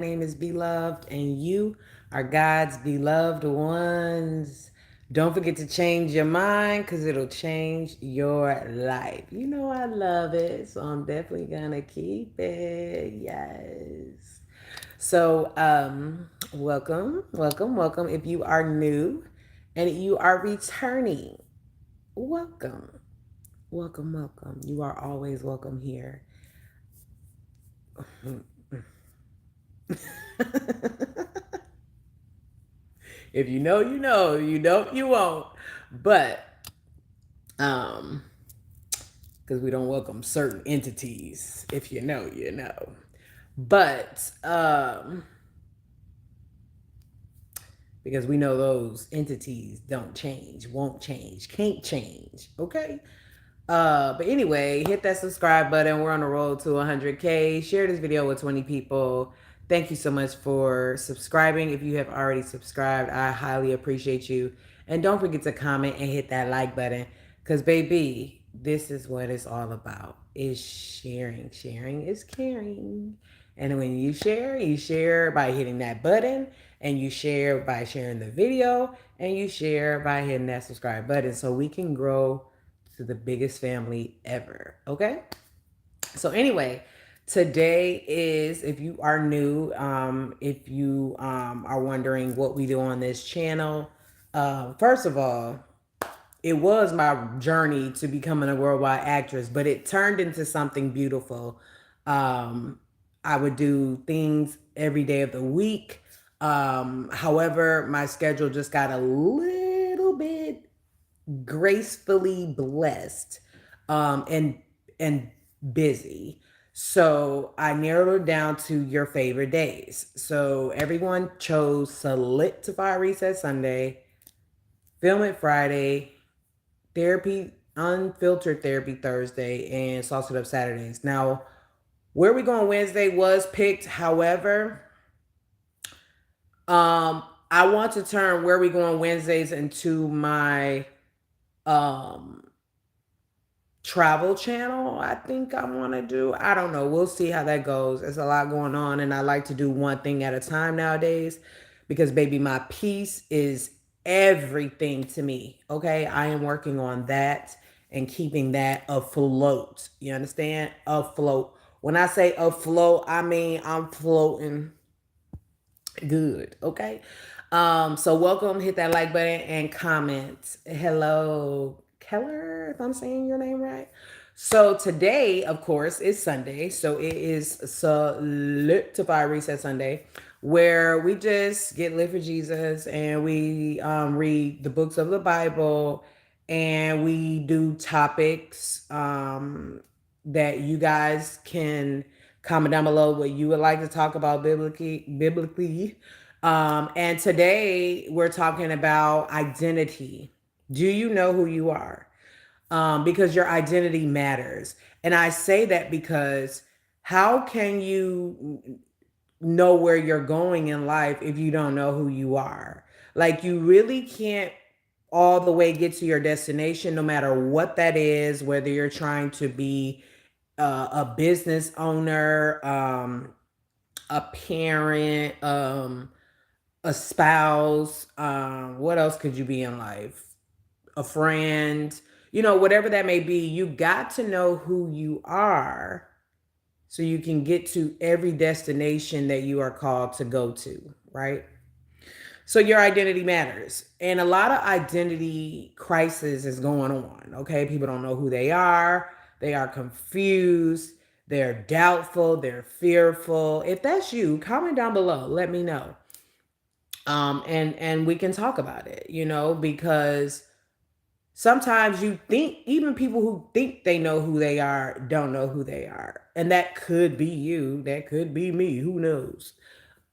name is Beloved, and you are God's beloved ones. Don't forget to change your mind because it'll change your life. You know, I love it, so I'm definitely gonna keep it. Yes. So, welcome, welcome, welcome. If you are new and you are returning, welcome, welcome, welcome. You are always welcome here. If you know, you know. You don't, you won't. But um, because we don't welcome certain entities. If you know, you know. But because we know those entities don't change, won't change, can't change. Okay. But anyway, hit that subscribe button. We're on the road to 100K. Share this video with 20 people. Thank you so much for subscribing. If you have already subscribed, I highly appreciate you. And don't forget to comment and hit that like button. Because, baby, this is what it's all about. Is sharing. Sharing is caring. And when you share by hitting that button, and you share by sharing the video, and you share by hitting that subscribe button so we can grow to the biggest family ever. Okay? So, anyway, today is, if you are new, if you are wondering what we do on this channel, first of all, it was my journey to becoming a worldwide actress, but it turned into something beautiful. Um, I would do things every day of the week. However, my schedule just got a little bit gracefully blessed and busy. So I narrowed it down to your favorite days. So everyone chose Solidify Reset Sunday, Film It Friday, Therapy Unfiltered Therapy Thursday, and Sauce It Up Saturdays. Now, Where We Going Wednesday was picked. However, I want to turn Where We Going Wednesdays into my um travel channel. I think I want to do. I don't know. We'll see how that goes. There's a lot going on, and I like to do one thing at a time nowadays because, baby, my peace is everything to me. Okay, I am working on that and keeping that afloat. You understand? Afloat. When I say afloat, I mean I'm floating good. Okay. So welcome, hit that like button and comment. Hello, Keller, if I'm saying your name right. So today, of course, is Sunday. So it is Solidify Reset Sunday, where we just get lit for Jesus and we read the books of the Bible and we do topics that you guys can comment down below what you would like to talk about biblically. And today we're talking about identity. Do you know who you are? Because your identity matters. And I say that because how can you know where you're going in life if you don't know who you are? Like, you really can't all the way get to your destination, no matter what that is, whether you're trying to be a business owner, a parent, a spouse. What else could you be in life? A friend, whatever that may be. You got to know who you are so you can get to every destination that you are called to go to, right? So your identity matters. And a lot of identity crisis is going on. Okay. People don't know who they are. They are confused. They're doubtful. They're fearful. If that's you, comment down below. Let me know. And we can talk about it, because sometimes you think even people who think they know who they are don't know who they are. And that could be you. That could be me. Who knows?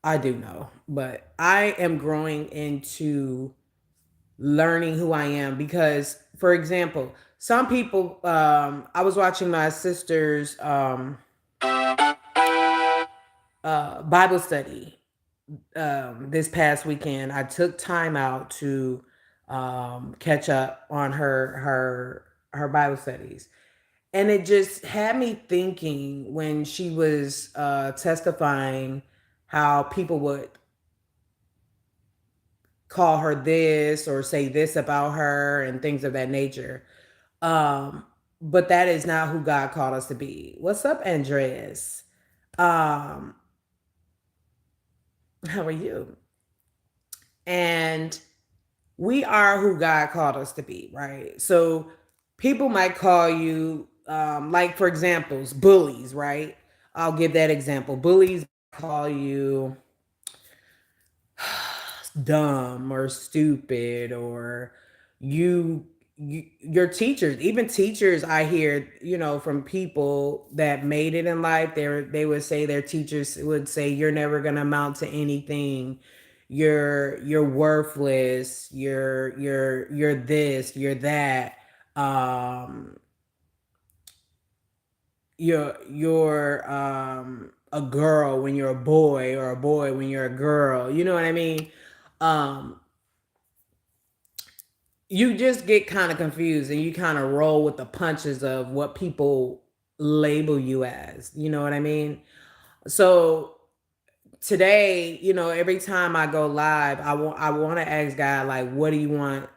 I do know, but I am growing into learning who I am because, for example, some people, I was watching my sister's Bible study this past weekend. I took time out to catch up on her Bible studies, and it just had me thinking when she was testifying how people would call her this or say this about her and things of that nature. Um, but that is not who God called us to be. What's up, Andreas? Um, how are you? And we are who God called us to be, right? So people might call you, like for examples, bullies, right? I'll give that example. Bullies call you dumb or stupid, or your teachers, even teachers, I hear, from people that made it in life, they would say, their teachers would say, you're never going to amount to anything, you're worthless, you're this, you're that, um you're a girl when you're a boy, or a boy when you're a girl, you know what I mean? um you just get kind of confused, and you kind of roll with the punches of what people label you as, you know what I mean? So today, every time I go live, I want to ask God, like, what do you want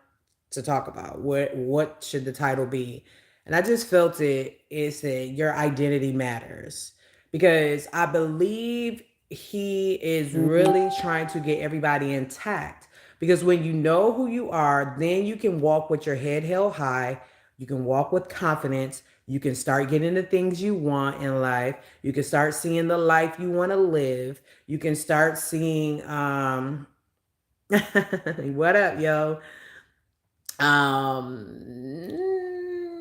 to talk about? What should the title be? And I just felt it said your identity matters, because I believe he is really trying to get everybody intact. Because when you know who you are, then you can walk with your head held high. You can walk with confidence. You can start getting the things you want in life. You can start seeing the life you want to live. You can start seeing what up, yo?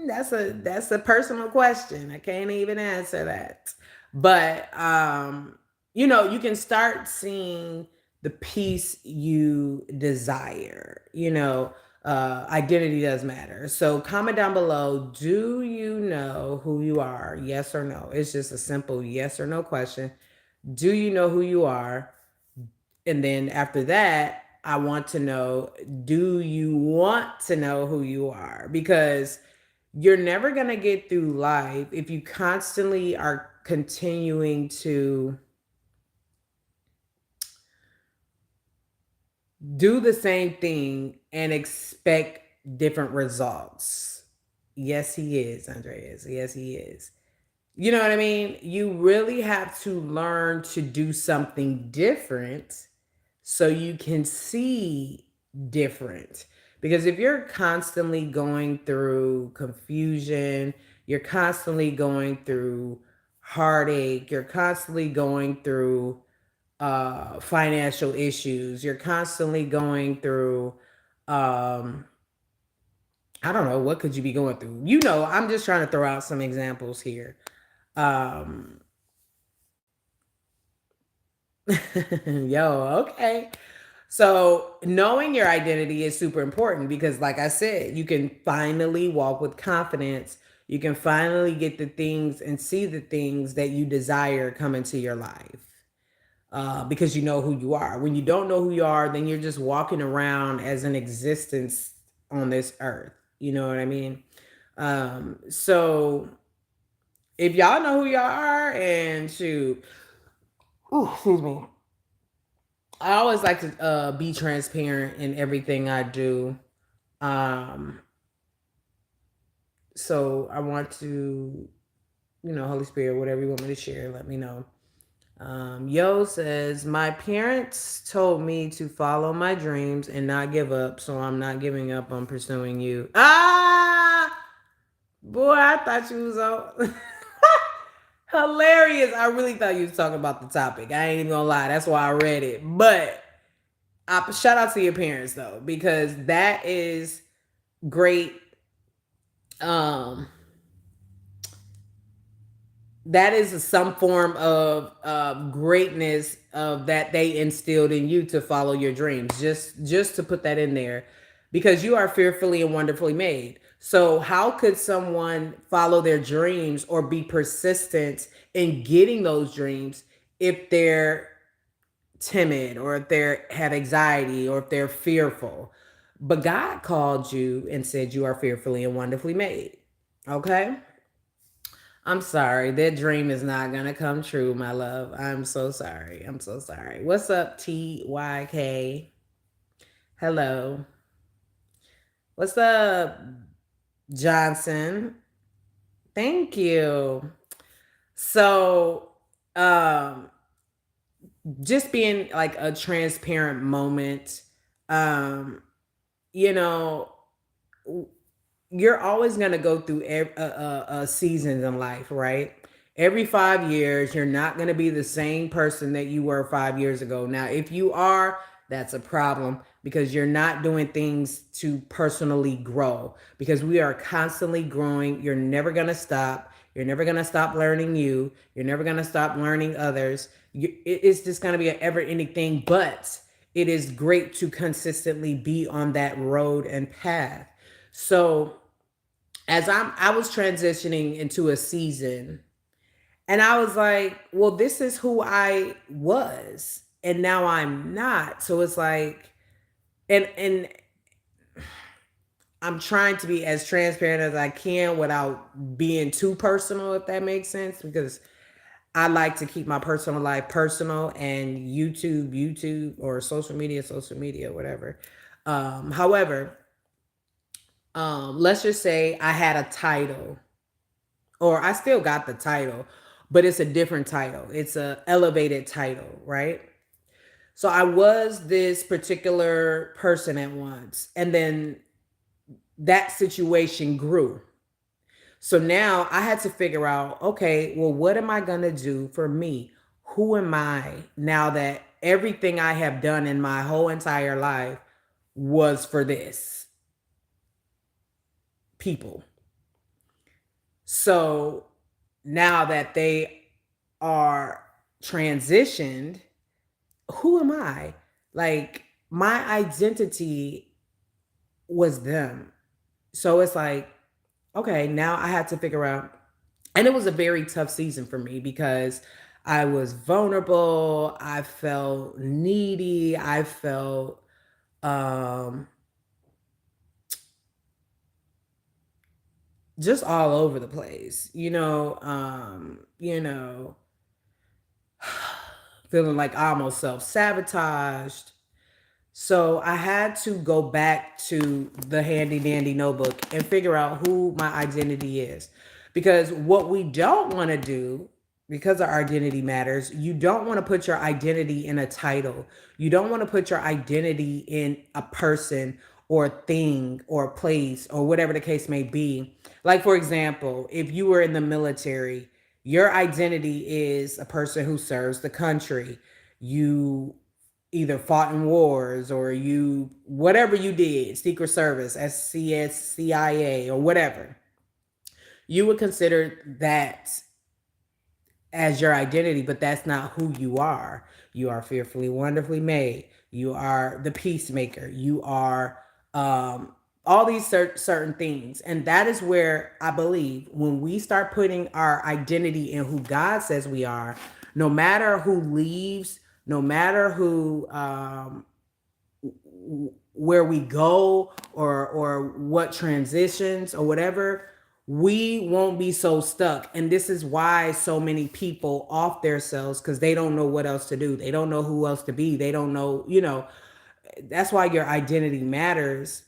That's a personal question. I can't even answer that. But you can start seeing the peace you desire. Identity does matter. So comment down below, do you know who you are? Yes or no. It's just a simple yes or no question. Do you know who you are? And then after that, I want to know, do you want to know who you are? Because you're never going to get through life if you constantly are continuing to do the same thing and expect different results. Yes, he is, Andreas. Yes, he is. You know what I mean? You really have to learn to do something different so you can see different. Because if you're constantly going through confusion, you're constantly going through heartache, you're constantly going through financial issues, you're constantly going through I don't know, what could you be going through? I'm just trying to throw out some examples here. Um Yo, okay. So, knowing your identity is super important, because, like I said, you can finally walk with confidence. You can finally get the things and see the things that you desire come into your life, because you know who you are. When you don't know who you are, then you're just walking around as an existence on this earth. You know what I mean? So, if y'all know who y'all are, and shoot, ooh, excuse me, I always like to be transparent in everything I do. Um, so I want to, Holy Spirit, whatever you want me to share, let me know. Yo says, my parents told me to follow my dreams and not give up, so I'm not giving up on pursuing you. Ah, boy, I thought you was on. Hilarious. I really thought you was talking about the topic. I ain't even gonna lie. That's why I read it. But shout out to your parents though, because that is great. Um, that is some form of greatness of that they instilled in you to follow your dreams. Just to put that in there, because you are fearfully and wonderfully made. So how could someone follow their dreams or be persistent in getting those dreams if they're timid, or if they have anxiety, or if they're fearful? But God called you and said you are fearfully and wonderfully made. Okay. I'm sorry. That dream is not gonna come true, my love. I'm so sorry. I'm so sorry. What's up, TYK? Hello. What's up, Johnson? Thank you. So, um, just being like a transparent moment, um, you know, you're always going to go through seasons in life, right? Every 5 years, you're not going to be the same person that you were 5 years ago. Now, if you are, that's a problem because you're not doing things to personally grow because we are constantly growing. You're never going to stop. You're never going to stop learning you. You're never going to stop learning others. It's just going to be an ever ending thing, but it is great to consistently be on that road and path. So, I was transitioning into a season and I was like, well, this is who I was and now I'm not. So it's like and I'm trying to be as transparent as I can without being too personal, if that makes sense, because I like to keep my personal life personal and YouTube, or social media, whatever. However, let's just say I had a title, or I still got the title, but it's a different title. It's a elevated title, right? So I was this particular person at once, and then that situation grew. So now I had to figure out, okay, well, what am I going to do for me? Who am I now that everything I have done in my whole entire life was for this people? So now that they are transitioned, who am I? Like, my identity was them. So it's like, okay, now I had to figure out, and it was a very tough season for me because I was vulnerable, I felt needy, I felt um just all over the place, feeling like I almost self-sabotaged. So I had to go back to the handy dandy notebook and figure out who my identity is. Because what we don't want to do, because our identity matters, you don't want to put your identity in a title. You don't want to put your identity in a person or thing or place or whatever the case may be. Like, for example, if you were in the military, your identity is a person who serves the country. You either fought in wars or you whatever you did, Secret Service, SCS, CIA, or whatever, you would consider that as your identity, but that's not who you are. You are fearfully, wonderfully made. You are the peacemaker. You are all these certain things. And that is where I believe when we start putting our identity in who God says we are, no matter who leaves, no matter who where we go, or what transitions or whatever, we won't be so stuck. And this is why so many people off their selves, because they don't know what else to do. They don't know who else to be. They don't know, that's why your identity matters,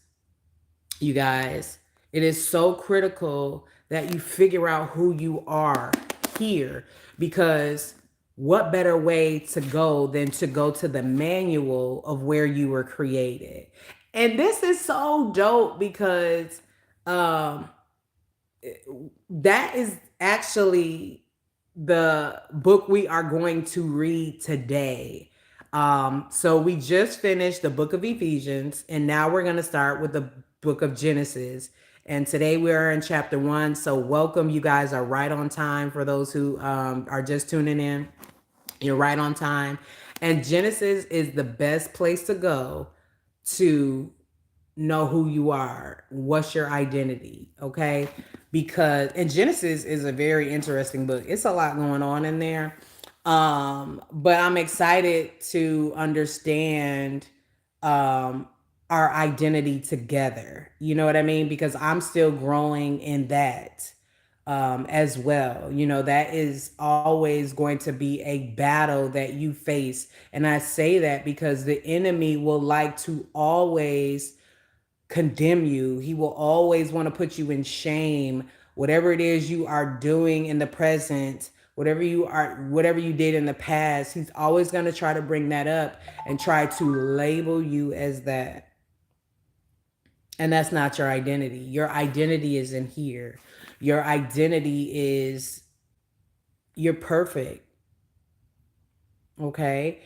you guys. It is so critical that you figure out who you are here, because what better way to go than to go to the manual of where you were created. And this is so dope because um that is actually the book we are going to read today. So we just finished the book of Ephesians, and now we're going to start with the book of Genesis. And today we are in chapter 1. So welcome, you guys are right on time. For those who are just tuning in, you're right on time. And Genesis is the best place to go to know who you are, what's your identity, okay? Because and Genesis is a very interesting book. It's a lot going on in there. But I'm excited to understand um our identity together. You know what I mean? Because I'm still growing in that. as well. That is always going to be a battle that you face. And I say that because the enemy will like to always condemn you. He will always want to put you in shame. Whatever it is you are doing in the present, whatever you did in the past, he's always going to try to bring that up and try to label you as that. And that's not your identity. Your identity is in here. Your identity is you're perfect. Okay.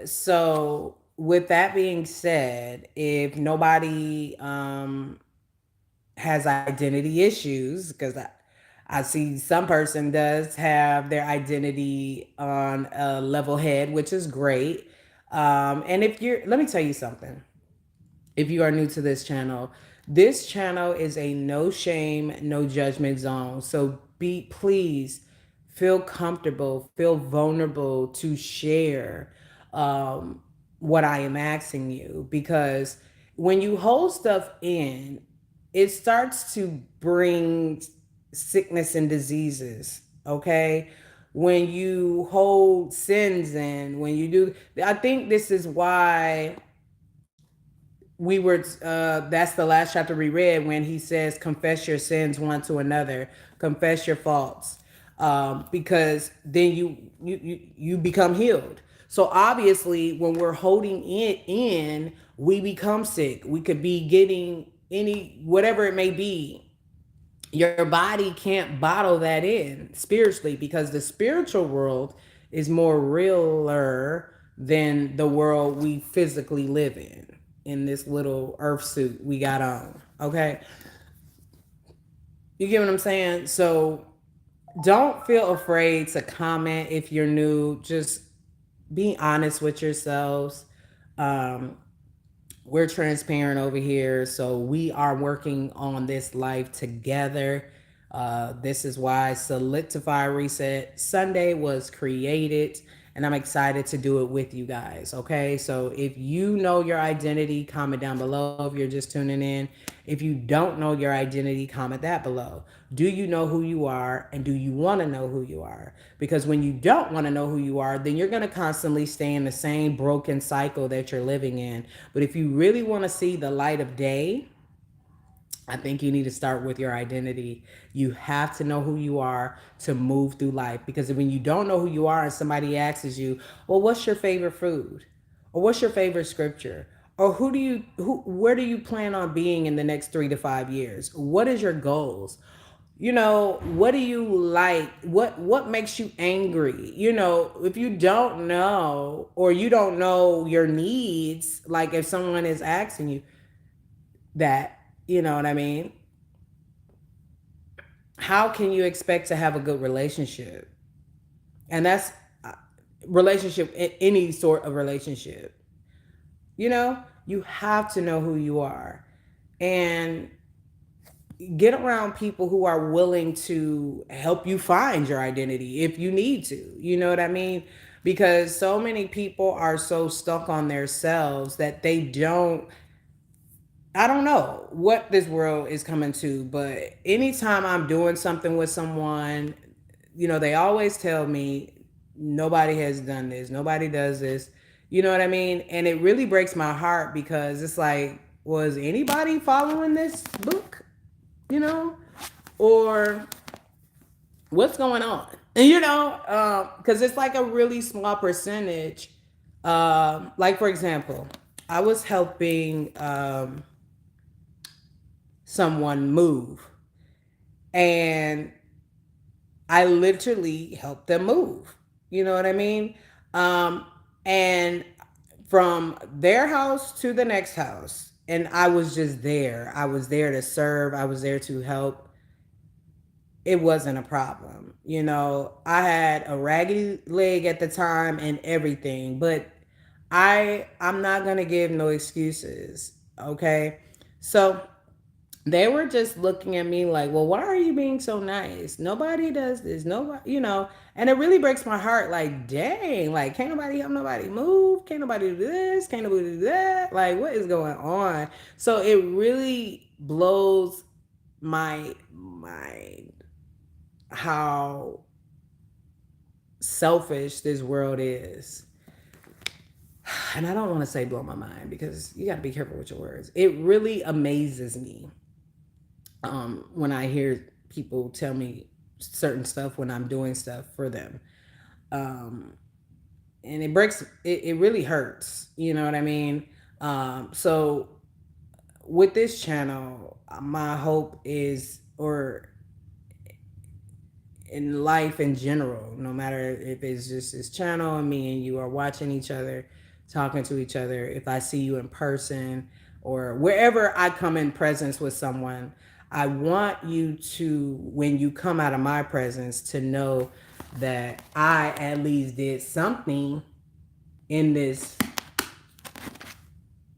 So with that being said, if nobody has identity issues, because I see some person does have their identity on a level head, which is great. And if you're, let me tell you something. If you are new to this channel is a no shame, no judgment zone. So please feel comfortable, feel vulnerable to share what I am asking you, because when you hold stuff in, it starts to bring sickness and diseases. Okay. When you hold sins in, when you do, I think this is why that's the last chapter we read, when he says confess your sins one to another, confess your faults, because then you become healed. So obviously when we're holding it in, we become sick. We could be getting any whatever it may be. Your body can't bottle that in spiritually, because the spiritual world is more realer than the world we physically live in this little earth suit we got on. Okay. You get what I'm saying? So don't feel afraid to comment if you're new. Just be honest with yourselves. Um, we're transparent over here, so we are working on this life together. This is why Solidify Reset Sunday was created, and I'm excited to do it with you guys. Okay, so if you know your identity, comment down below if you're just tuning in. If you don't know your identity, comment that below. Do you know who you are, and do you want to know who you are? Because when you don't want to know who you are, then you're going to constantly stay in the same broken cycle that you're living in. But if you really want to see the light of day, I think you need to start with your identity. You have to know who you are to move through life. Because when you don't know who you are and somebody asks you, well, what's your favorite food? Or what's your favorite scripture? Or where do you plan on being in the next 3 to 5 years? What is your goals? What do you like? What makes you angry? If you don't know, or you don't know your needs, like if someone is asking you that, you know what I mean? How can you expect to have a good relationship? And that's relationship, any sort of relationship. You have to know who you are, and get around people who are willing to help you find your identity if you need to. You know what I mean? Because so many people are so stuck on themselves that they don't. I don't know what this world is coming to, but anytime I'm doing something with someone, they always tell me nobody has done this, nobody does this. You know what I mean? And it really breaks my heart, because it's like, was anybody following this book? Or what's going on? Because it's like a really small percentage. Like, for example, I was helping someone move, and I literally helped them move. You know what I mean? And from their house to the next house, and I was just there. I was there to serve. I was there to help. It wasn't a problem. I had a raggedy leg at the time and everything, but I'm not going to give no excuses. Okay. So they were just looking at me like, well, why are you being so nice? Nobody does this. Nobody, and it really breaks my heart. Like, dang, like, can't nobody help nobody move? Can't nobody do this? Can't nobody do that? Like, what is going on? So it really blows my how selfish this world is. And I don't want to say blow my mind because you got to be careful with your words. It really amazes me when I hear people tell me certain stuff when I'm doing stuff for them. Um, and it really hurts. You know what I mean? So with this channel, my hope is, or in life in general, no matter if it's just this channel and me and you are watching each other, talking to each other, if I see you in person or wherever I come in presence with someone, I want you to, when you come out of my presence, to know that I at least did something in this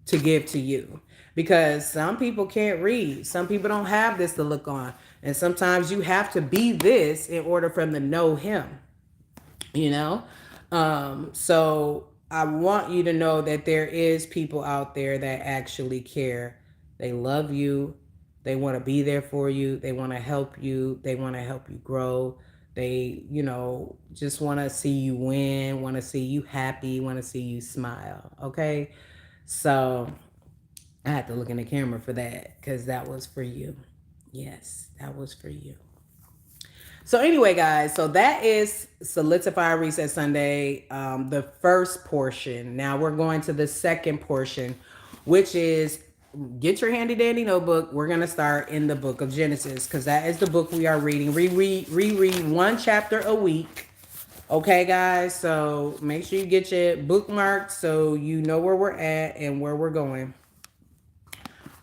to give to you, because some people can't read, some people don't have this to look on, and sometimes you have to be this in order for them to know him, you know. So I want you to know that there is people out there that actually care. They love you, they want to be there for you, they want to help you, they want to help you grow, they, you know, just want to see you win, want to see you happy, want to see you smile. Okay, so I had to look in the camera for that because that was for you. Yes, that was for you. So anyway, guys, so that is Solidify Reset Sunday, the first portion. Now we're going to the second portion, which is get your handy dandy notebook. We're going to start in the book of Genesis because that is the book we are reading. Reread one chapter a week. Okay, guys, so make sure you get your bookmarked so you know where we're at and where we're going.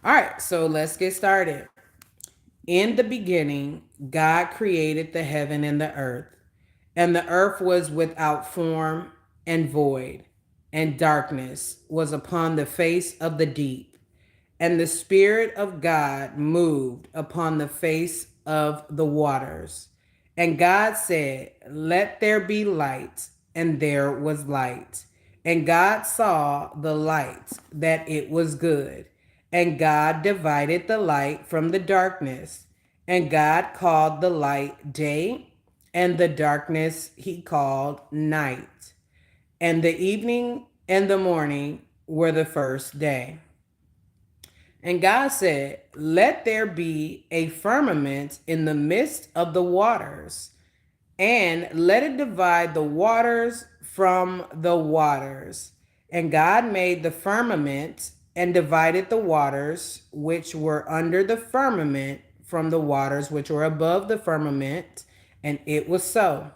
All right, so let's get started. In the beginning, God created the heaven and the earth, and the earth was without form and void, and darkness was upon the face of the deep, and the Spirit of God moved upon the face of the waters. And God said, "Let there be light," and there was light. And God saw the light, that it was good. And God divided the light from the darkness. And God called the light day, and the darkness he called night. And the evening and the morning were the first day. And God said, "Let there be a firmament in the midst of the waters, and let it divide the waters from the waters." And God made the firmament and divided the waters which were under the firmament from the waters which were above the firmament, and it was so.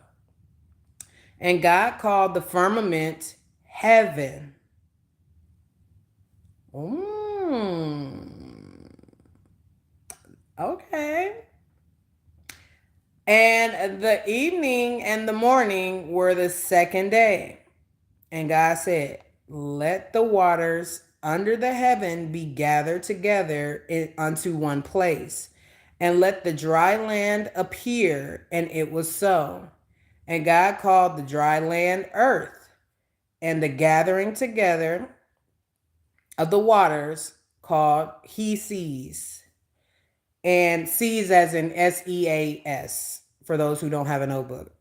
And God called the firmament heaven. Okay. And the evening and the morning were the second day. And God said, "Let the waters under the heaven be gathered together unto one place, and let the dry land appear." And it was so. And God called the dry land earth, and the gathering together of the waters called he seas. And seas as in SEAS, for those who don't have a notebook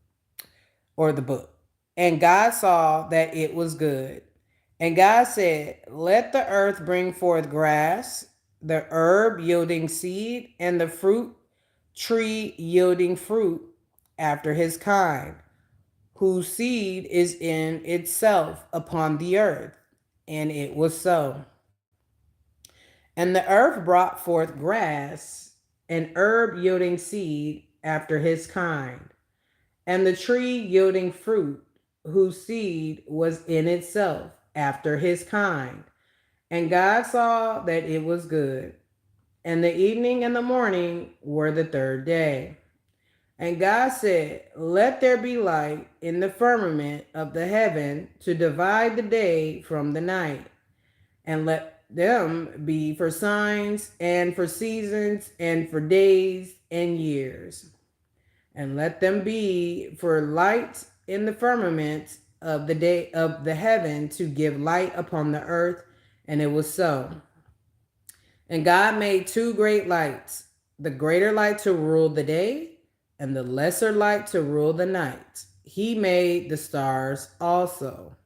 or the book. And God saw that it was good. And God said, "Let the earth bring forth grass, the herb yielding seed, and the fruit tree yielding fruit after his kind, whose seed is in itself upon the earth." And it was so. And the earth brought forth grass, and herb yielding seed after his kind, and the tree yielding fruit, whose seed was in itself after his kind. And God saw that it was good. And the evening and the morning were the third day. And God said, "Let there be light in the firmament of the heaven to divide the day from the night, and let them be for signs and for seasons and for days and years. And let them be for light in the firmament of the day of the heaven to give light upon the earth." And it was so. And God made two great lights, the greater light to rule the day, and the lesser light to rule the night. He made the stars also.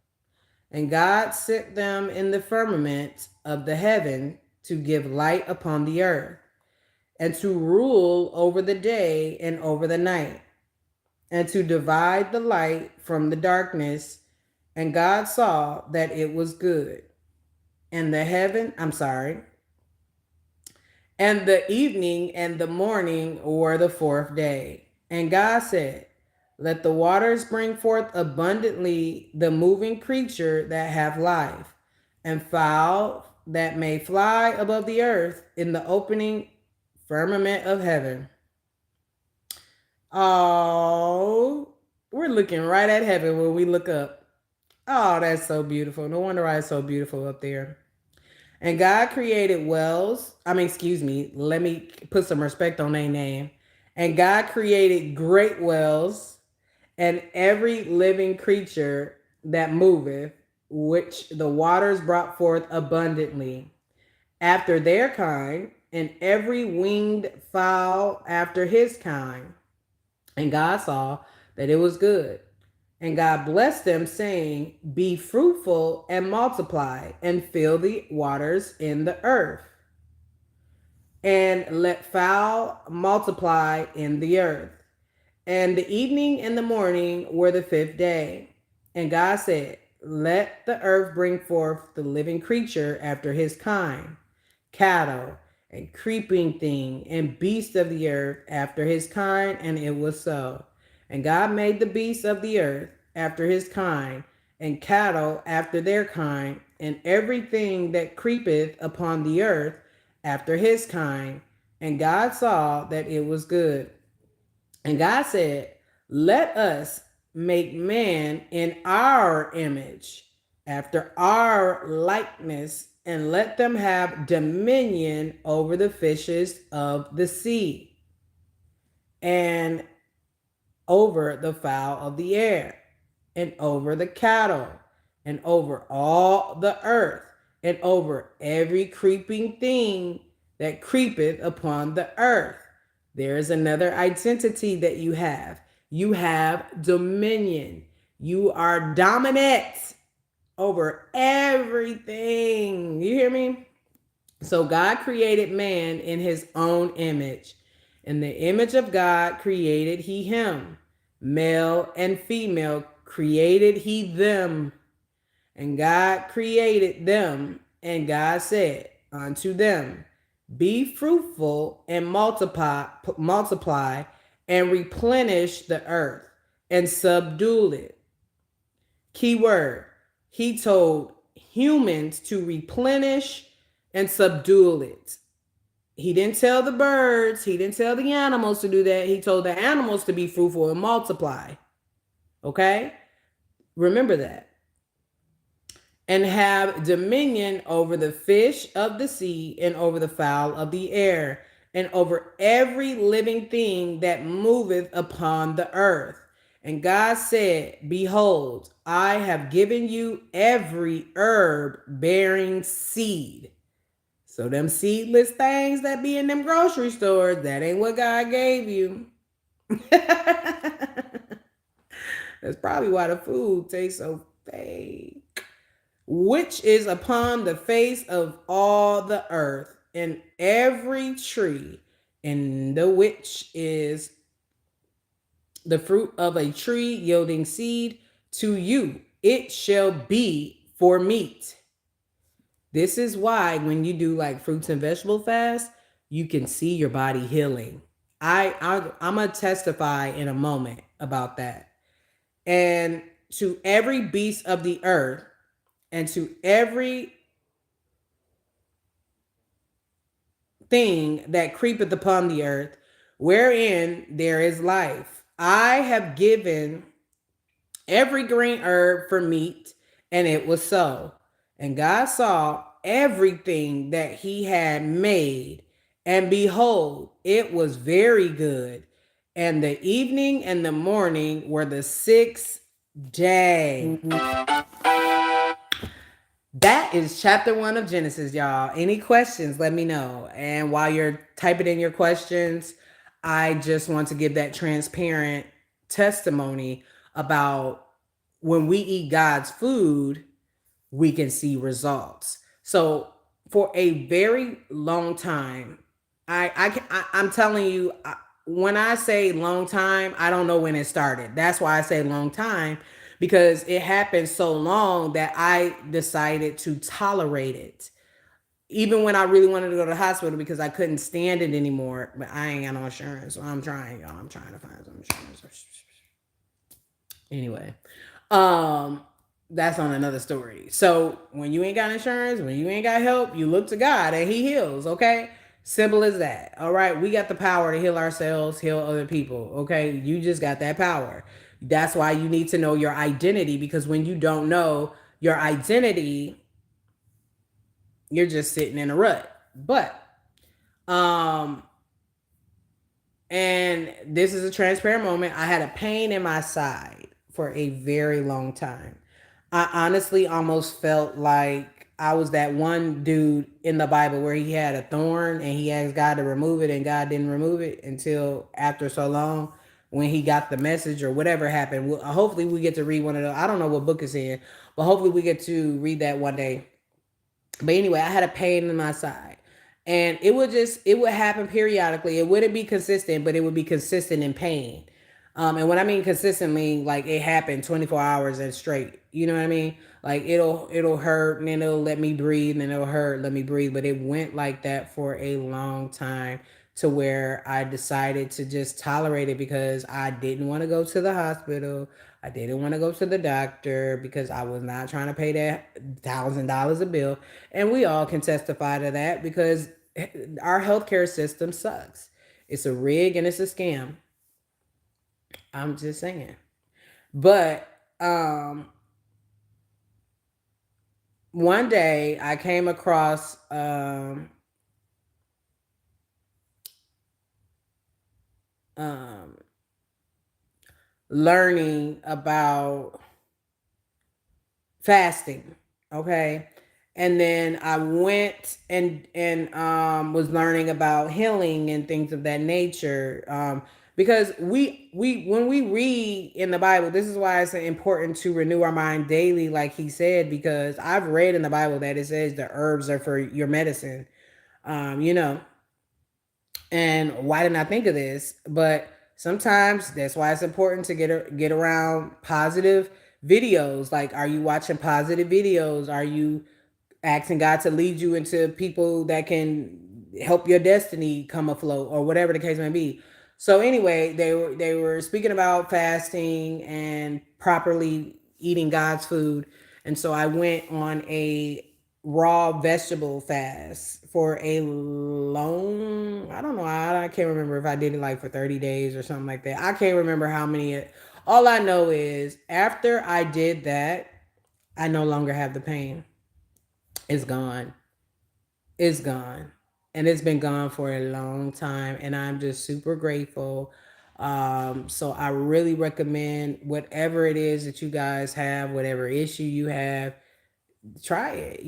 And God set them in the firmament of the heaven to give light upon the earth, and to rule over the day and over the night, and to divide the light from the darkness. And God saw that it was good. And the heaven, I'm sorry, and the evening and the morning were the fourth day. And God said, let the waters bring forth abundantly the moving creature that have life, and fowl that may fly above the earth in the opening firmament of heaven. Oh, we're looking right at heaven when we look up. Oh, that's so beautiful. No wonder why it's so beautiful up there. And God created wells. Excuse me, let me put some respect on their name. And God created great wells and every living creature that moveth, which the waters brought forth abundantly, after their kind, and every winged fowl after his kind. And God saw that it was good. And God blessed them, saying, be fruitful and multiply, and fill the waters in the earth, and let fowl multiply in the earth. And the evening and the morning were the fifth day. And God said, let the earth bring forth the living creature after his kind, cattle and creeping thing and beast of the earth after his kind. And it was so. And God made the beasts of the earth after his kind, and cattle after their kind, and everything that creepeth upon the earth after his kind. And God saw that it was good. And God said, let us make man in our image, after our likeness, and let them have dominion over the fishes of the sea, and over the fowl of the air, and over the cattle, and over all the earth, and over every creeping thing that creepeth upon the earth. There is another identity that you have. You have dominion. You are dominant over everything. You hear me? So God created man in his own image. In the image of God created he him. Male and female created he them. And God created them. And God said unto them, be fruitful and multiply and replenish the earth and subdue it. Keyword, he told humans to replenish and subdue it. He didn't tell the birds, he didn't tell the animals to do that. He told the animals to be fruitful and multiply. Okay? Remember that. And have dominion over the fish of the sea, and over the fowl of the air, and over every living thing that moveth upon the earth. And God said, behold, I have given you every herb bearing seed. So them seedless things that be in them grocery stores, that ain't what God gave you. That's probably why the food tastes so fake. Which is upon the face of all the earth, and every tree, and the which is the fruit of a tree yielding seed, to you it shall be for meat. This is why when you do like fruits and vegetable fast, you can see your body healing. I'm gonna testify in a moment about that. And to every beast of the earth, and to every thing that creepeth upon the earth, wherein there is life, I have given every green herb for meat. And it was so. And God saw everything that he had made, and behold, it was very good. And the evening and the morning were the sixth day. That is chapter 1 of Genesis, y'all. Any questions, let me know. And while you're typing in your questions, I just want to give that transparent testimony about when we eat God's food, we can see results. So for a very long time, I'm telling you, when I say long time, I don't know when it started. That's why I say long time, because it happened so long that I decided to tolerate it. Even when I really wanted to go to the hospital because I couldn't stand it anymore, but I ain't got no insurance, so I'm trying, y'all. I'm trying to find some insurance. Anyway, um, that's on another story. So when you ain't got insurance, when you ain't got help, you look to God and He heals. Okay, simple as that. All right, we got the power to heal ourselves, heal other people. Okay, you just got that power. That's why you need to know your identity, because when you don't know your identity, you're just sitting in a rut. But um and this is a transparent moment. I had a pain in my side for a very long time. I honestly almost felt like I was that one dude in the Bible where he had a thorn and he asked God to remove it, and God didn't remove it until after so long when he got the message or whatever happened. Hopefully, we get to read one of those. I don't know what book it's in, but hopefully, we get to read that one day. But anyway, I had a pain in my side. And it would happen periodically. It wouldn't be consistent, but it would be consistent in pain. And when I mean consistently, like it happened 24 hours and straight. You know what I mean? Like it'll hurt and then it'll let me breathe and then it'll hurt, let me breathe. But it went like that for a long time, to where I decided to just tolerate it because I didn't want to go to the hospital. I didn't want to go to the doctor because I was not trying to pay that $1,000 a bill. And we all can testify to that because our healthcare system sucks. It's a rig and it's a scam. I'm just saying. But um, one day I came across um, learning about fasting. Okay. And then I went and was learning about healing and things of that nature. Because we when we read in the Bible, this is why it's important to renew our mind daily, like he said, because I've read in the Bible that it says the herbs are for your medicine. You know, and why didn't I think of this? But sometimes that's why it's important to get around positive videos. Like, are you watching positive videos? Are you asking God to lead you into people that can help your destiny come afloat, or whatever the case may be? So anyway, they were speaking about fasting and properly eating God's food, and so I went on a raw vegetable fast for a long, I don't know, I can't remember if I did it like for 30 days or something like that. I can't remember how many. All I know is after I did that, I no longer have the pain. It's gone. It's gone. And it's been gone for a long time. And I'm just super grateful. So I really recommend whatever it is that you guys have, whatever issue you have, try it,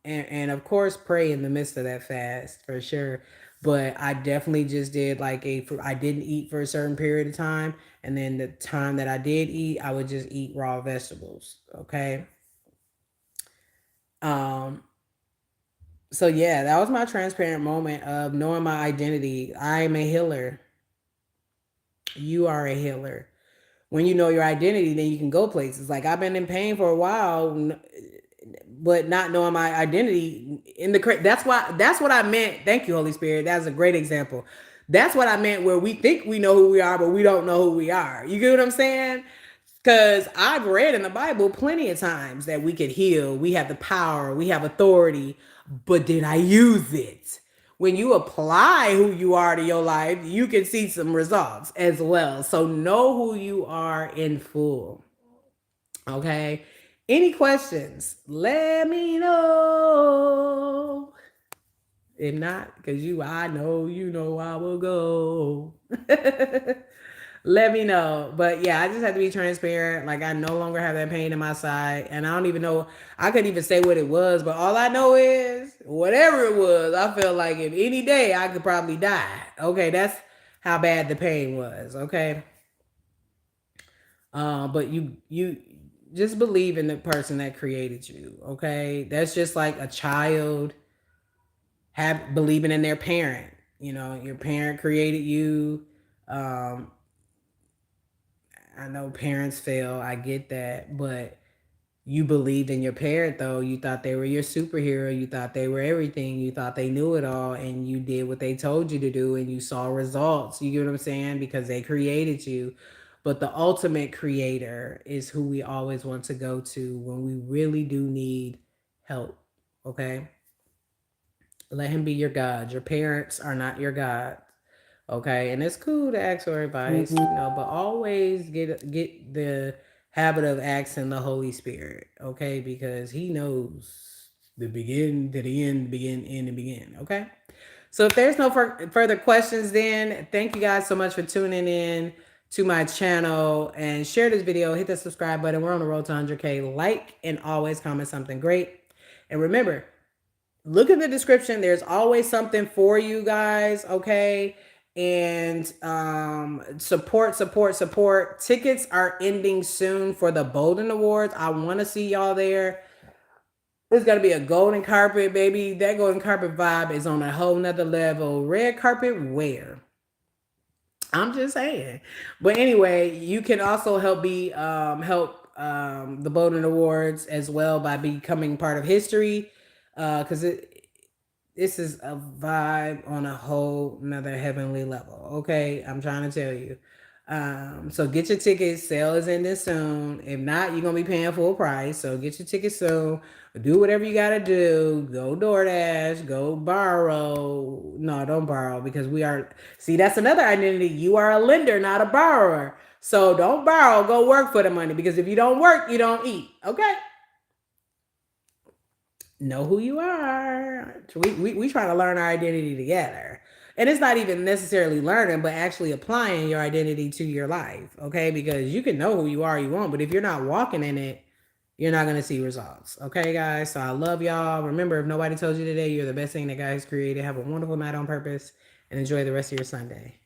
and of course pray in the midst of that fast for sure. But I definitely just did like I didn't eat for a certain period of time. And then the time that I did eat, I would just eat raw vegetables. Okay. Um, So yeah, that was my transparent moment of knowing my identity. I am a healer. You are a healer. When you know your identity, then you can go places. Like I've been in pain for a while, but not knowing my identity in the that's what I meant. Thank you, Holy Spirit. That's a great example. That's what I meant, where we think we know who we are, but we don't know who we are. You get what I'm saying? Because I've read in the Bible plenty of times that we could heal, we have the power, we have authority, but did I use it? When you apply who you are to your life, you can see some results as well. So know who you are in full. Okay. Any questions? Let me know. If not, because I know you know I will go. Let me know. But yeah, I just have to be transparent. Like I no longer have that pain in my side, and I don't even know. I couldn't even say what it was, but all I know is whatever it was, I felt like if any day I could probably die. Okay, that's how bad the pain was. Okay, but you just believe in the person that created you. Okay, that's just like a child have believing in their parent. You know, your parent created you. Um, I know parents fail. I get that, but you believed in your parent though. You thought they were your superhero. You thought they were everything. You thought they knew it all, and you did what they told you to do, and you saw results. You get what I'm saying? Because they created you. But the ultimate creator is who we always want to go to when we really do need help. Okay? Let him be your God. Your parents are not your God. Okay, and it's cool to ask for advice, but always get the habit of asking the Holy Spirit, okay, because He knows the begin to the end, begin end and begin. Okay, so if there's no further questions, then thank you guys so much for tuning in to my channel and share this video. Hit the subscribe button. We're on the road to 100K. Like and always comment something great. And remember, look in the description. There's always something for you guys, okay? And support. Tickets are ending soon for the Bolden Awards. I want to see y'all there. It's gonna be a golden carpet, baby. That golden carpet vibe is on a whole nother level. Red carpet wear. I'm just saying. But anyway, you can also help the Bolden Awards as well by becoming part of history. Because this is a vibe on a whole nother heavenly level. Okay, I'm trying to tell you. So get your tickets. Sale is ending soon. If not, you're gonna be paying full price. So get your tickets soon. Do whatever you gotta do. Go DoorDash. Go borrow. No, don't borrow because we are. See, that's another identity. You are a lender, not a borrower. So don't borrow. Go work for the money because if you don't work, you don't eat. Okay. Know who you are. We try to learn our identity together. And it's not even necessarily learning, but actually applying your identity to your life. Okay. Because you can know who you are, you want, but if you're not walking in it, you're not going to see results. Okay, guys. So I love y'all. Remember, if nobody told you today, you're the best thing that God has created. Have a wonderful night on purpose and enjoy the rest of your Sunday.